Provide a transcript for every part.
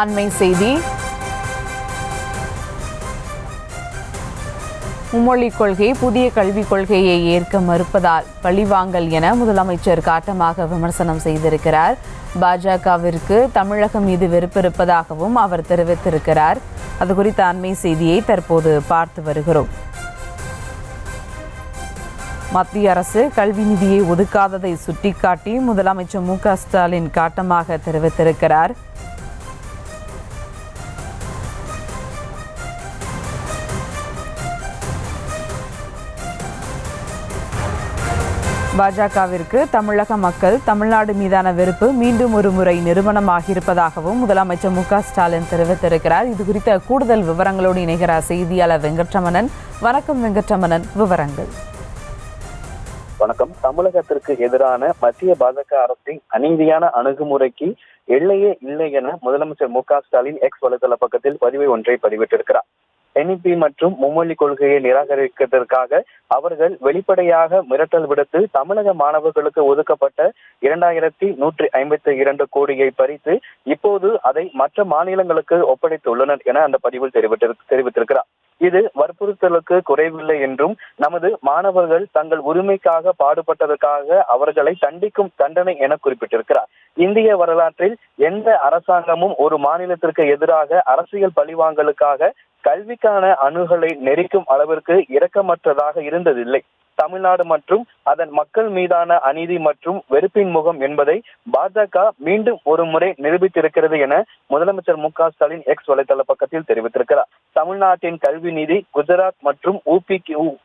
அண்மை செய்தி. மும்மொழிக் கொள்கை புதிய கல்விக் கொள்கையை ஏற்க மறுப்பதால் பழிவாங்கல் என முதலமைச்சர் காட்டமாக விமர்சனம் செய்திருக்கிறார். பாஜகவிற்கு தமிழகம் மீது வெறுப்பு இருப்பதாகவும் அவர் தெரிவித்திருக்கிறார். அது குறித்த அண்மை செய்தியை தற்போது பார்த்து வருகிறோம். மத்திய அரசு கல்வி நிதியை ஒதுக்காததை சுட்டிக்காட்டி முதலமைச்சர் மு.க. ஸ்டாலின் காட்டமாக தெரிவித்திருக்கிறார். பாஜகவிற்கு தமிழக மக்கள் தமிழ்நாடு மீதான வெறுப்பு மீண்டும் ஒரு முறை நிரூபணமாகியிருப்பதாகவும் முதலமைச்சர் மு.க. ஸ்டாலின் தெரிவித்திருக்கிறார். இது குறித்த கூடுதல் விவரங்களோடு இணைகிறார் செய்தியாளர் வெங்கட்ரமணன். வணக்கம் வெங்கட்ரமணன், விவரங்கள். வணக்கம். தமிழகத்திற்கு எதிரான மத்திய பாஜக அரசின் அநீதியான அணுகுமுறைக்கு எல்லையே இல்லை என முதலமைச்சர் மு.க. ஸ்டாலின் எக்ஸ் வலைதள பக்கத்தில் பதிவை ஒன்றை பதிவிட்டிருக்கிறார். NEP மற்றும் மும்மொழி கொள்கையை நிராகரிப்பதற்காக அவர்கள் வெளிப்படையாக மிரட்டல் விடுத்து தமிழக மாணவர்களுக்கு ஒதுக்கப்பட்ட 2152 கோடியை பறித்து இப்போது அதை மற்ற மாநிலங்களுக்கு ஒப்படைத்துள்ளனர் என அந்த பதிவில் தெரிவித்திருக்கிறார். இது வற்புறுத்தலுக்கு குறைவில்லை என்றும் நமது மாணவர்கள் தங்கள் உரிமைக்காக பாடுபட்டதற்காக அவர்களை தண்டிக்கும் தண்டனை என குறிப்பிட்டிருக்கிறார். இந்திய வரலாற்றில் எந்த அரசாங்கமும் ஒரு மாநிலத்திற்கு எதிராக அரசியல் பழிவாங்கலுக்காக கல்விக்கான அணுகலை நெரிக்கும் அளவிற்கு இரக்கமற்றதாக இருந்ததில்லை. தமிழ்நாடு மற்றும் அதன் மக்கள் மீதான அநீதி மற்றும் வெறுப்பின் முகம் என்பதை பாஜக மீண்டும் ஒரு முறை நிரூபித்திருக்கிறது என முதலமைச்சர் மு.க. ஸ்டாலின் எக்ஸ் வலைதள பக்கத்தில் தெரிவித்திருக்கிறார். தமிழ்நாட்டின் கல்வி நிதி குஜராத் மற்றும்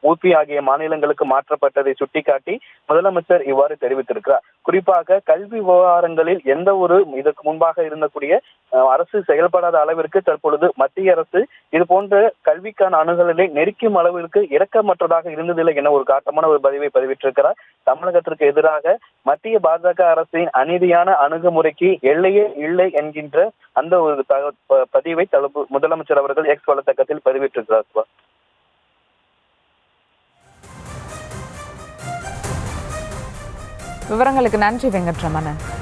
ஊபி ஆகிய மாநிலங்களுக்கு மாற்றப்பட்டதை சுட்டிக்காட்டி முதலமைச்சர் இவ்வாறு தெரிவித்திருக்கிறார். குறிப்பாக கல்வி விவகாரங்களில் எந்த ஒரு இதற்கு முன்பாக இருந்தக்கூடிய அரசு செயல்படாத அளவிற்கு தற்பொழுது மத்திய அரசு இது போன்ற கல்விக்கான அணுகலை நெருக்கும் அளவிற்கு இரக்கமற்றதாக இருந்ததில்லை என ஒரு காட்டமான ஒரு பதிவை பதிவிட்டிருக்கிறார். தமிழகத்திற்கு எதிராக மத்திய பாஜக அரசின் அநீதியான அணுகுமுறைக்கு எல்லையே இல்லை என்கின்ற அந்த ஒரு பதிவை முதலமைச்சர் அவர்கள் எக்ஸ் வலைத்தளத்தில் பதிவிட்டிருக்கிறார். விவரங்களுக்கு நன்றி வெங்கட்ரமணன்.